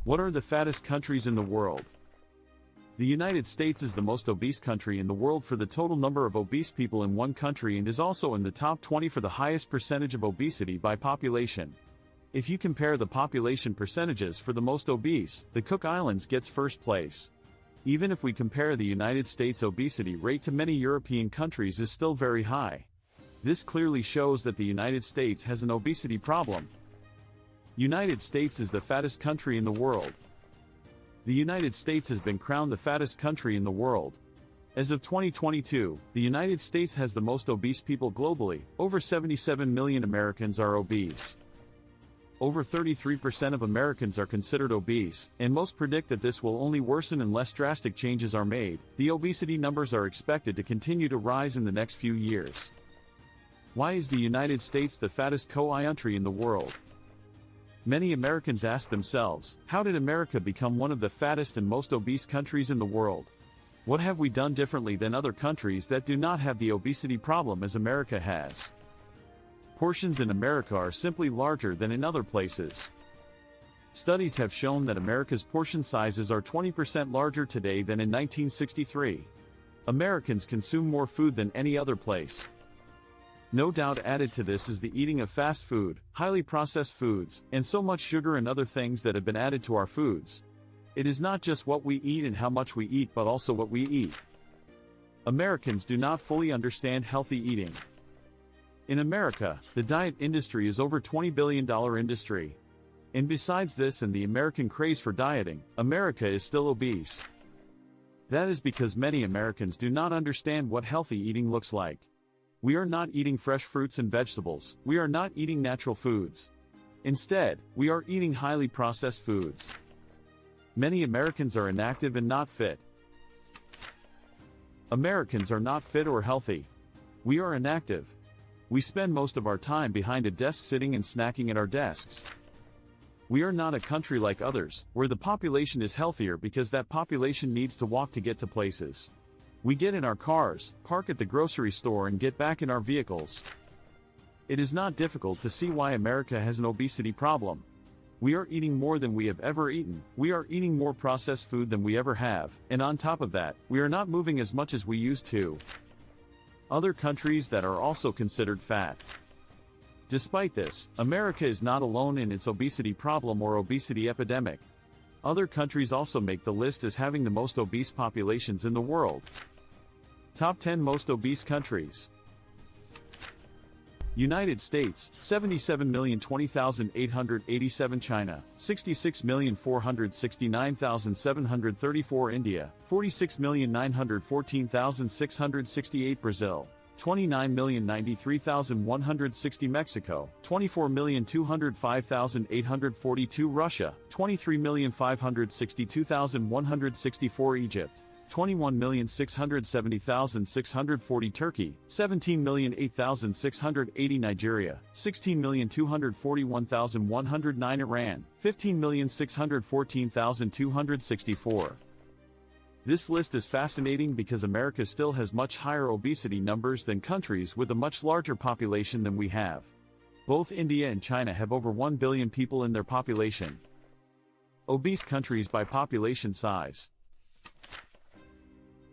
What are the fattest countries in the world? The United States is the most obese country in the world for the total number of obese people in one country and is also in the top 20 for the highest percentage of obesity by population. If you compare the population percentages for the most obese, the Cook Islands gets first place. Even if we compare the United States obesity rate to many European countries is still very high. This clearly shows that the United States has an obesity problem. United States is the fattest country in the world. The United States has been crowned the fattest country in the world. As of 2022, the United States has the most obese people globally. Over 77 million Americans are obese. Over 33% of Americans are considered obese, and most predict that this will only worsen unless drastic changes are made. The obesity numbers are expected to continue to rise in the next few years. Why is the United States the fattest country in the world? Many Americans ask themselves, how did America become one of the fattest and most obese countries in the world? What have we done differently than other countries that do not have the obesity problem as America has? Portions in America are simply larger than in other places. Studies have shown that America's portion sizes are 20% larger today than in 1963. Americans consume more food than any other place. No doubt added to this is the eating of fast food, highly processed foods, and so much sugar and other things that have been added to our foods. It is not just what we eat and how much we eat but also what we eat. Americans do not fully understand healthy eating. In America, the diet industry is over $20 billion industry. And besides this and the American craze for dieting, America is still obese. That is because many Americans do not understand what healthy eating looks like. We are not eating fresh fruits and vegetables, we are not eating natural foods. Instead, we are eating highly processed foods. Many Americans are inactive and not fit. Americans are not fit or healthy. We are inactive. We spend most of our time behind a desk sitting and snacking at our desks. We are not a country like others, where the population is healthier because that population needs to walk to get to places. We get in our cars, park at the grocery store and get back in our vehicles. It is not difficult to see why America has an obesity problem. We are eating more than we have ever eaten, we are eating more processed food than we ever have, and on top of that, we are not moving as much as we used to. Other countries that are also considered fat. Despite this, America is not alone in its obesity problem or obesity epidemic. Other countries also make the list as having the most obese populations in the world. Top 10 most obese countries. United States, 77,020,887. China, 66,469,734. India, 46,914,668. Brazil, 29,093,160. Mexico, 24,205,842. Russia, 23,562,164. Egypt, 21,670,640. Turkey, 17,008,680. Nigeria, 16,241,109. Iran, 15,614,264. This list is fascinating because America still has much higher obesity numbers than countries with a much larger population than we have. Both India and China have over 1 billion people in their population. Obese countries by population size.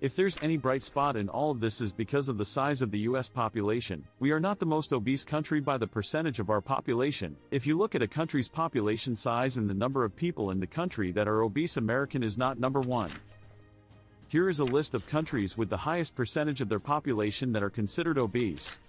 If there's any bright spot in all of this is because of the size of the US population. We are not the most obese country by the percentage of our population. If you look at a country's population size and the number of people in the country that are obese, America is not number one. Here is a list of countries with the highest percentage of their population that are considered obese.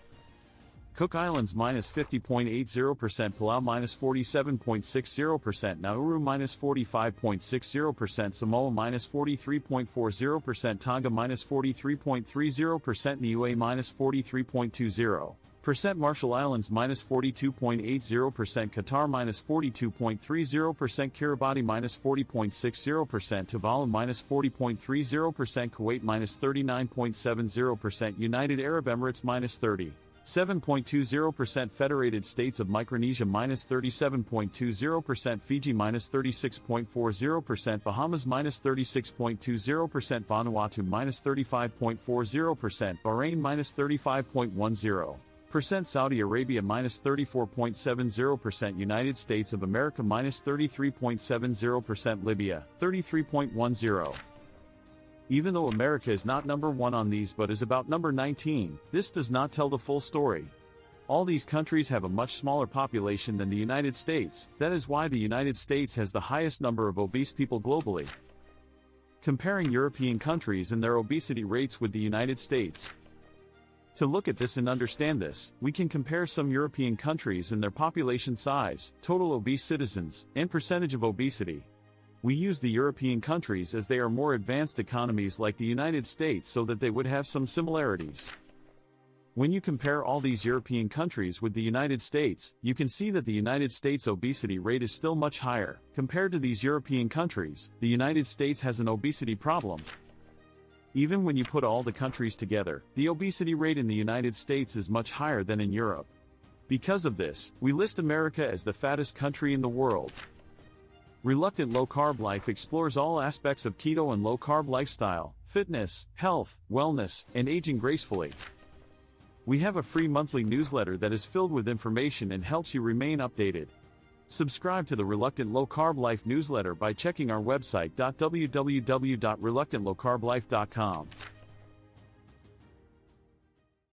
Cook Islands -50.80%, Palau -47.60%, Nauru -45.60%, Samoa -43.40%, Tonga -43.30%, Niue -43.20%, Marshall Islands -42.80%, Qatar -42.30%, Kiribati -40.60%, Tuvalu -40.30%, Kuwait -39.70%, United Arab Emirates -30.720%, Federated States of Micronesia -37.20%, Fiji -36.40%, Bahamas -36.20%, Vanuatu -35.40%, Bahrain -35.10%, Saudi Arabia -34.70%, United States of America -33.70%, Libya 33.10%. Even though America is not number 1 on these but is about number 19, this does not tell the full story. All these countries have a much smaller population than the United States. That is why the United States has the highest number of obese people globally. Comparing European countries and their obesity rates with the United States. To look at this and understand this, we can compare some European countries and their population size, total obese citizens, and percentage of obesity. We use the European countries as they are more advanced economies like the United States so that they would have some similarities. When you compare all these European countries with the United States, you can see that the United States obesity rate is still much higher. Compared to these European countries, the United States has an obesity problem. Even when you put all the countries together, the obesity rate in the United States is much higher than in Europe. Because of this, we list America as the fattest country in the world. Reluctant Low Carb Life explores all aspects of keto and low carb lifestyle, fitness, health, wellness, and aging gracefully. We have a free monthly newsletter that is filled with information and helps you remain updated. Subscribe to the Reluctant Low Carb Life newsletter by checking our website www.reluctantlowcarblife.com.